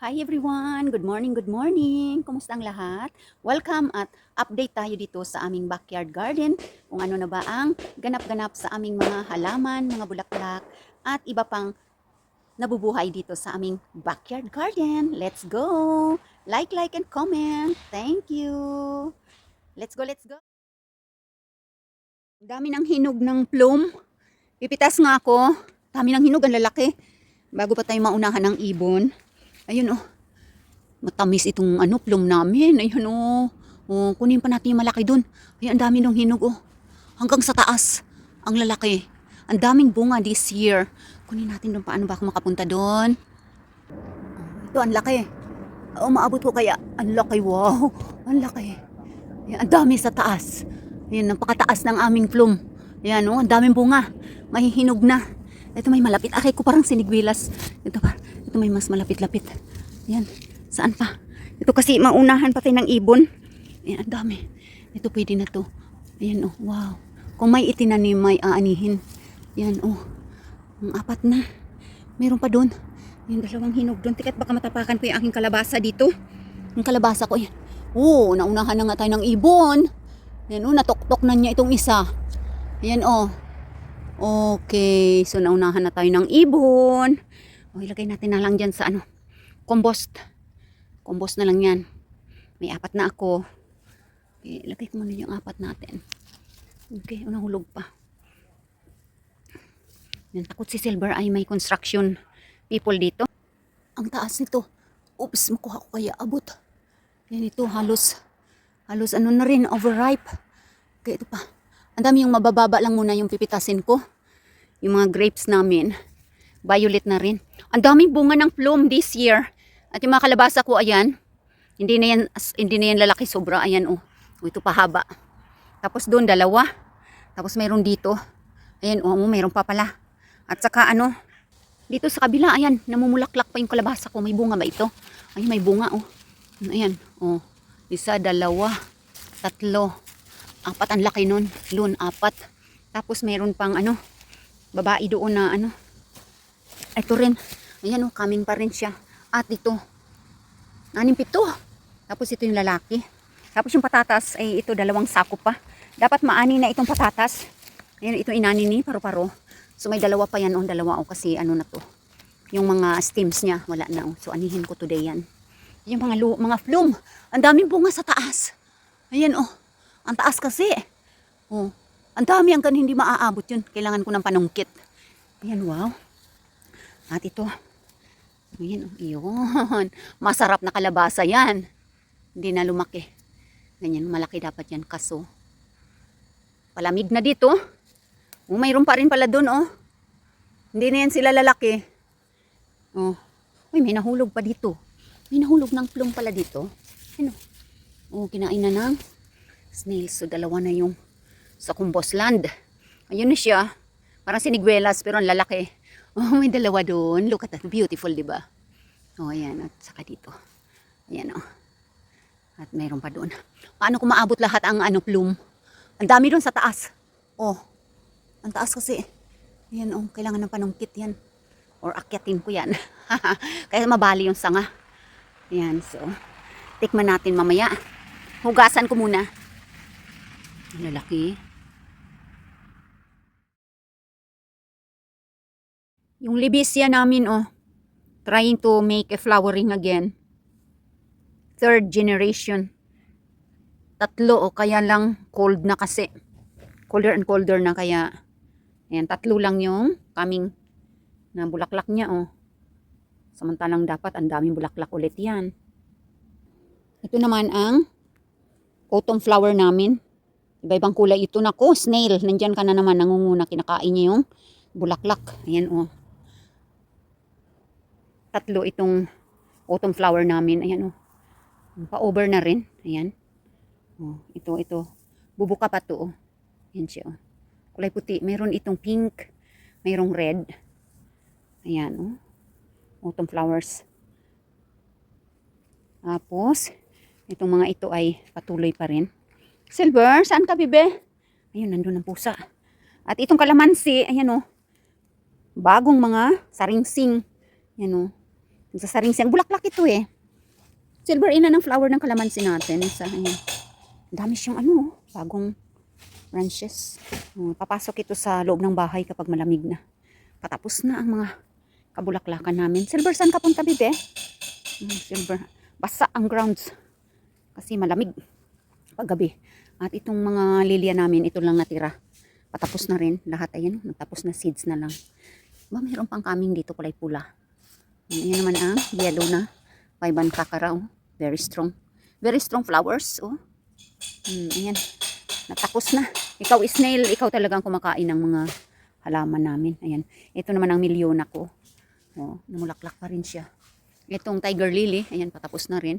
Hi everyone! Good morning, good morning! Kumusta ang lahat? Welcome at update tayo dito sa aming backyard garden kung ano na ba ang ganap-ganap sa aming mga halaman, mga bulaklak at iba pang nabubuhay dito sa aming backyard garden. Let's go! Like, and comment! Thank you! Let's go, let's go! Dami ng hinog ng plum. Pipitas nga ako. Dami ng hinog, ang lalaki. Bago pa tayo maunahan ng ibon. Ayun oh. Matamis itong plum namin. Ayun oh. Oh, kunin pa natin yung malaki dun. Ay, ang dami ng hinog oh. Hanggang sa taas. Ang lalaki. Ang daming bunga this year. Kunin natin dun. Paano ba ako makapunta dun? Ito, ang laki. Oh, maabot ko kaya. Ang laki, wow. Ang laki. Ayan, ang dami sa taas. Ayan, napakataas ng aming plum. Ayan oh, ang daming bunga. Mahihinog na. Ito may malapit. Aray ko parang sinigwilas. Ito pa. Ito may mas malapit-lapit. Ayan. Saan pa? Ito kasi maunahan pati ng ibon. Ayan, ang dami. Ito pwede na to. Ayan oh, wow. Kung may itinanim, may aanihin. Ayan oh. Ang apat na. Meron pa doon. Yung dalawang hinog doon. Tikat baka matapakan ko yung aking kalabasa dito. Yung kalabasa ko. Ayan. Oh, naunahan na nga tayo ng ibon. Ayan oh, natok-tok na niya itong isa. Ayan oh. Okay. So, naunahan na tayo ng ibon. O, ilagay natin na lang dyan sa compost. Compost na lang yan. May apat na ako. Okay, ilagay ko muna yung apat natin. Okay, nahulog pa. Yan, takot si Silver ay may construction people dito. Ang taas nito. Oops, makuha ko kaya abot. Yan ito, halos na rin, overripe. Okay, ito pa. Ang dami yung mabababa lang muna yung pipitasin ko. Yung mga grapes namin. Violet na rin. Ang daming bunga ng plum this year. At yung mga kalabasa ko, ayan. Hindi na yan lalaki sobra. Ayan, oh. Ito pahaba. Tapos doon, dalawa. Tapos mayroon dito. Ayan, oh, mayroon pa pala. At saka dito sa kabila, ayan, namumulaklak pa yung kalabasa ko. May bunga ba ito? Ay, may bunga, oh. Ayan, oh. Isa, dalawa, tatlo, apat. Ang laki nun. Doon, apat. Tapos mayroon pang babae doon na ito rin. Ayan, oh, coming pa rin siya. At ito, 6, 7. Tapos ito yung lalaki. Tapos yung patatas, ay ito, 2 sako pa. Dapat maani na itong patatas. Ayan, ito inani ni paro-paro. So may 2 pa yan, 2 kasi na to. Yung mga stems niya, wala na. So anihin ko today yan. Yung mga plum. Ang daming bunga sa taas. Ayan, oh. Ang taas kasi. Oh. Ang dami hanggang hindi maaabot yun. Kailangan ko ng panungkit. Ayan, wow. At ito. Ayan, yun. Masarap na kalabasa yan. Hindi na lumaki. Ganyan, malaki dapat yan. Kaso, palamig na dito. Oh, mayroon pa rin pala dun, oh. Hindi na yan sila lalaki. Oh. Uy, may nahulog pa dito. May nahulog ng plum pala dito. Ano? Oh, kinain na ng snails. So, 2 na yung sa compost land. Ayun na siya. Parang sinigwelas, pero ang lalaki. Oh, may 2 doon. Look at that. Beautiful, di ba? Oh, ayan. At saka dito. Ayan, oh. At mayroon pa doon. Paano kung maabot lahat ang plum? Ang dami doon sa taas. Oh. Ang taas kasi. Ayan, oh. Kailangan ng panungkit yan. Or akyatin ko yan. Kaya mabali yung sanga. Ayan, so. Tikman natin mamaya. Hugasan ko muna. Ang lalaki. Yung libisya namin, oh, trying to make a flowering again. 3rd generation. 3, o kaya lang cold na kasi. Colder and colder na kaya. Ayan, 3 lang yung coming na bulaklak niya, oh. Samantalang dapat ang daming bulaklak ulit yan. Ito naman ang autumn flower namin. Iba-ibang kulay ito. Nako, snail. Nandyan ka na naman, nangunguna. Kinakain niya yung bulaklak. Ayan, oh. 3 itong autumn flower namin. Ayan, oh. Pa-over na rin. Ayan. Oh, ito. Bubuka pa to, oh. Ayan siya, oh. Kulay puti. Mayroon itong pink. Mayroong red. Ayan, oh. Autumn flowers. Tapos, itong mga ito ay patuloy pa rin. Silver, saan ka, bibe? Ayun, nandun ang pusa. At itong kalamansi, ayan, oh. Bagong mga saringsing. Ayan, oh. Nagsasaring siyang bulaklak ito eh. Silver ina ng flower ng kalamansi natin. Ayan. Dami siyang bagong branches. Papasok ito sa loob ng bahay kapag malamig na. Patapos na ang mga kabulaklakan namin. Silver, saan ka punta, bibe? Silver. Basa ang grounds. Kasi malamig paggabi. At itong mga lilia namin, ito lang natira. Patapos na rin. Lahat ayan. Natapos na seeds na lang. Mayroon pang kaming dito kulay pula. Yan naman ang yellow na. Paiban kakara. Very strong. Very strong flowers. Ayan. Natapos na. Ikaw snail. Ikaw talagang kumakain ng mga halaman namin. Ayan. Ito naman ang milyona ko. Namulaklak pa rin siya. Itong tiger lily. Ayan, patapos na rin.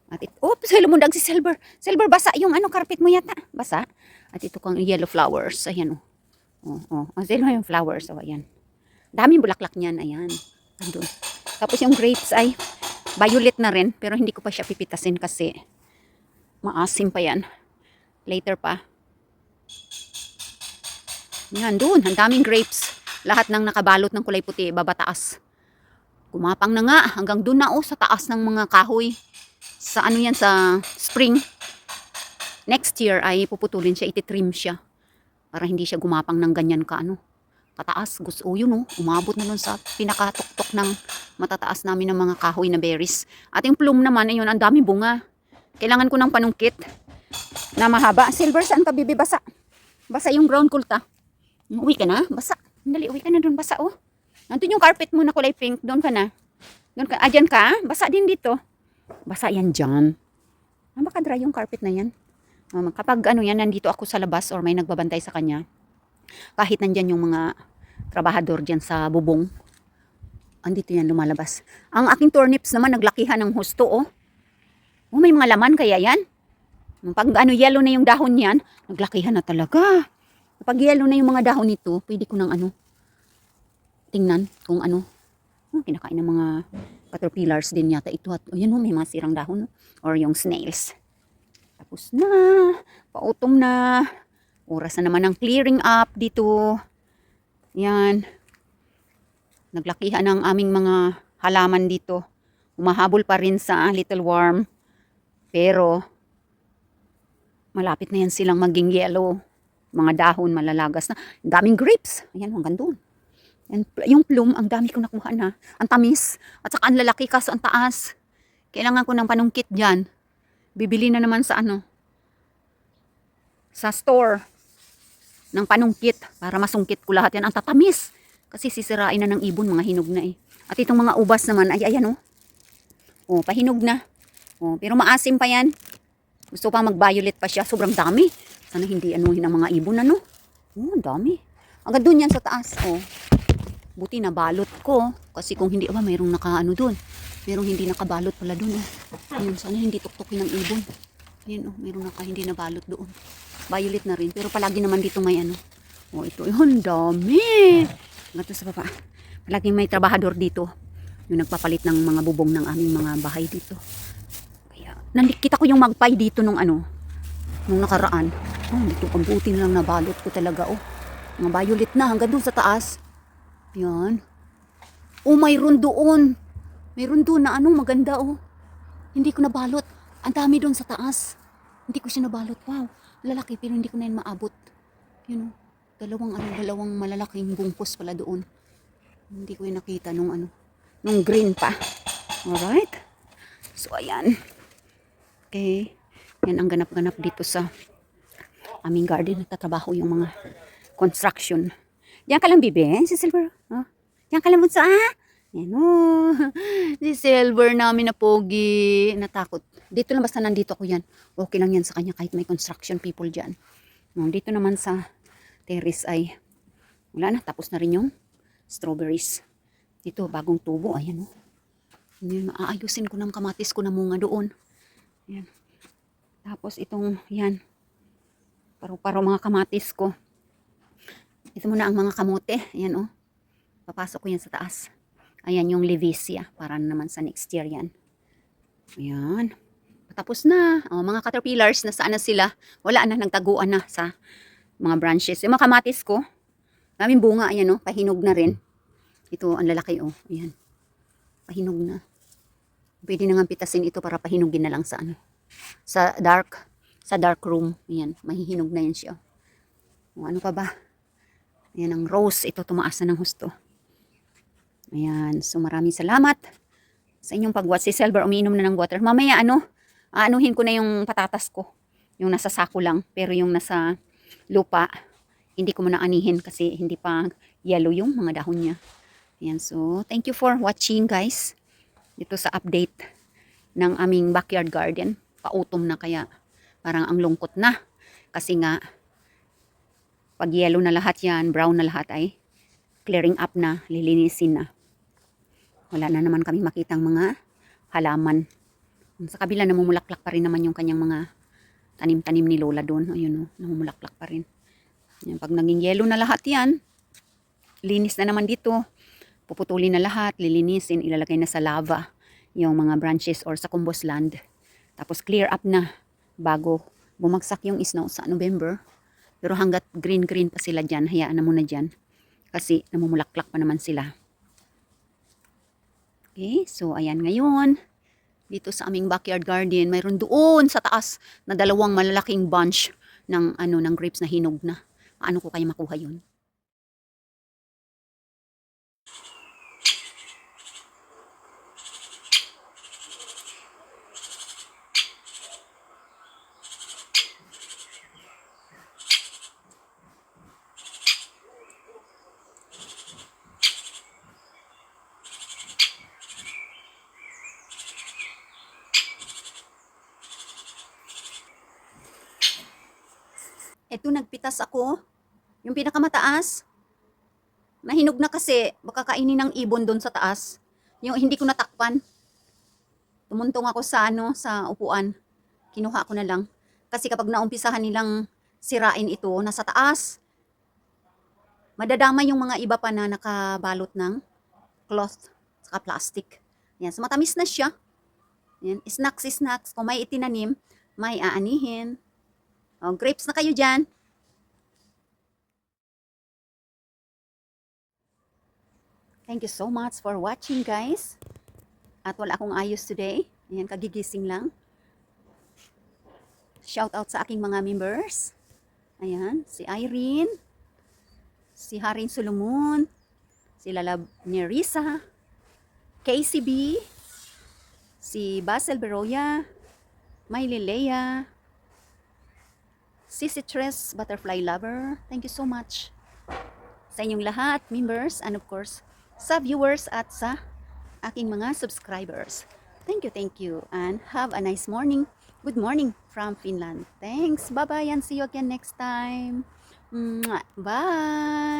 At oops, lumundag si Silver. Silver, basa yung carpet mo yata. Basa. At ito kang yellow flowers. Ayan Silver yung flowers. Ayan. Daming bulaklak niyan. Ayan. Andun. Tapos yung grapes ay violet na rin. Pero hindi ko pa siya pipitasin kasi maasim pa yan. Later pa. Yan, doon. Ang daming grapes. Lahat ng nakabalot ng kulay puti, babataas. Kumapang na nga. Hanggang doon na sa taas ng mga kahoy. Sa yan, sa spring. Next year ay puputulin siya, ititrim siya. Para hindi siya gumapang ng ganyan kataas. Gusto yun umabot na nun sa pinakatuktok ng matataas namin ng mga kahoy na berries. At yung plum naman, ayun, ang daming bunga. Kailangan ko ng panungkit na mahaba. Silver, saan ka bibibasa? Basa yung ground kulta. Uwi ka na? Basa. Dali, uwi ka na doon. Basa, nandun yung carpet mo na kulay pink. Doon ka na. Doon ka. Dyan ka. Basa din dito. Basa yan dyan. Baka dry yung carpet na yan. Kapag nandito ako sa labas or may nagbabantay sa kanya, kahit nandyan yung mga trabahador dyan sa bubong, andito yan lumalabas. Ang aking turnips naman, naglakihan ng husto, may mga laman kaya yan. Pag yellow na yung dahon yan, naglakihan na talaga. Pag yellow na yung mga dahon nito, pwede ko nang tingnan kung kinakain ng mga caterpillars din yata ito. At ayan may mga sirang dahon or yung snails. Tapos na, pautom na. Oras na naman ng clearing up dito. Yan. Naglakihan ang aming mga halaman dito. Umahabol pa rin sa little worm. Pero malapit na yan silang maging yellow. Mga dahon malalagas na. Ang daming grapes. Ayan, hanggang doon. And yung plum, ang dami ko nakuha na. Ang tamis. At saka ang lalaki kaso ang taas. Kailangan ko ng panungkit dyan. Bibili na naman sa sa store ng panungkit para masungkit ko lahat yan. Ang tatamis. Kasi sisirain na ng ibon, mga hinog na At itong mga ubas naman, ayan pahinog na. Pero maasim pa yan. Gusto pa mag-violet pa siya. Sobrang dami. Sana hindi anuhin ang mga ibon ang dami. Agad doon yan sa taas. Buti na balot ko. Kasi kung hindi, mayroong doon. Merong hindi nakabalot pala doon. Ayun, sana hindi tuktukin ng ibon. Ayun, meron hindi nabalot doon. Violet na rin. Pero palagi naman dito may ito yun, dami. Gato sa baba. Palagi may trabahador dito. Yung nagpapalit ng mga bubong ng aming mga bahay dito. Kaya, nakita ko yung magpay dito nung nakaraan. Dito ang buti na lang nabalot ko talaga. Mga violet na hanggang doon sa taas. Yan. Mayroon doon. Mayroon doon na maganda Hindi ko nabalot. Ang dami doon sa taas. Hindi ko siya nabalot. Wow. Lalaki pero hindi ko na yun maabot. Dalawang malalaking bungkus pala doon. Hindi ko yun nakita nung green pa. Alright. So ayan. Okay. Yan ang ganap-ganap dito sa aming garden. Nagtatrabaho yung mga construction. Diyan ka lang, bibi. Si Silver. Diyan ka lang, bunso. Yan si Silver namin na pogi. Natakot. Dito lang basta nandito ko yan. Okay lang yan sa kanya kahit may construction people dyan. Dito naman sa terrace ay wala na. Tapos na rin yung strawberries. Dito, bagong tubo. Ayan Yan, aayusin ko ng kamatis ko na munga doon. Yan. Tapos itong, yan. Paro-paro mga kamatis ko. Ito muna ang mga kamote. Ayan Papasok ko yan sa taas. Ayan yung Levicia. Para naman sa next year yan. Ayan. Tapos na. Mga caterpillars, nasaan na sila? Wala na, nagtaguan na sa mga branches. Yung mga kamatis ko, daming bunga. Ayan Pahinog na rin. Ito, ang lalaki Ayan. Pahinog na. Pwede na nga pitasin ito para pahinugin na lang sa ano. Sa dark room. Ayan, mahihinog na yan siya. O, ano pa ba? Ayan ang rose. Ito tumaas na ng husto. Ayan, so maraming salamat sa inyong pag-watch. Si Silver umiinom na ng water. Mamaya aanuhin ko na yung patatas ko. Yung nasa sako lang. Pero yung nasa lupa, hindi ko muna anihin kasi hindi pa yellow yung mga dahon niya. Ayan, so thank you for watching guys. Dito sa update ng aming backyard garden. Pautom na kaya parang ang lungkot na. Kasi nga, pag yellow na lahat yan, brown na lahat ay clearing up na, lilinisin na. Wala na naman kami makitang mga halaman. Sa kabila, namumulaklak pa rin naman yung kanyang mga tanim-tanim ni Lola doon. Ayun o, namumulaklak pa rin. Yan, pag naging yellow na lahat yan, linis na naman dito. Puputulin na lahat, lilinisin, ilalagay na sa lava yung mga branches or sa kumbos land. Tapos clear up na bago bumagsak yung snow sa November. Pero hanggat green-green pa sila dyan, hayaan na muna dyan. Kasi namumulaklak pa naman sila. Okay, so ayan ngayon. Dito sa aming backyard garden, mayroon doon sa taas na dalawang malalaking bunch ng grapes na hinog na. Paano ko kaya makuha yun? Eto, nagpitas ako. Yung pinakamataas. Nahinog na kasi. Baka kainin ng ibon doon sa taas. Yung hindi ko natakpan. Tumuntong ako sa upuan. Kinuha ko na lang. Kasi kapag naumpisahan nilang sirain ito, nasa taas. Madadama yung mga iba pa na nakabalot ng cloth saka plastic. Yan, so matamis na siya. Yan, snacks. Kung may itinanim, may aanihin. O, grapes na kayo dyan. Thank you so much for watching guys. At wala akong ayos today. Ayan, kagigising lang. Shout out sa aking mga members. Ayan, si Irene, si Haring Solomon, si Lalab Nerissa, KCB, si Basil Beroya, Miley Leia, Sissy Tres Butterfly Lover. Thank you so much sa inyong lahat, members, and of course, sa viewers at sa aking mga subscribers. Thank you, and have a nice morning. Good morning from Finland. Thanks, bye-bye, and see you again next time. Mwah. Bye!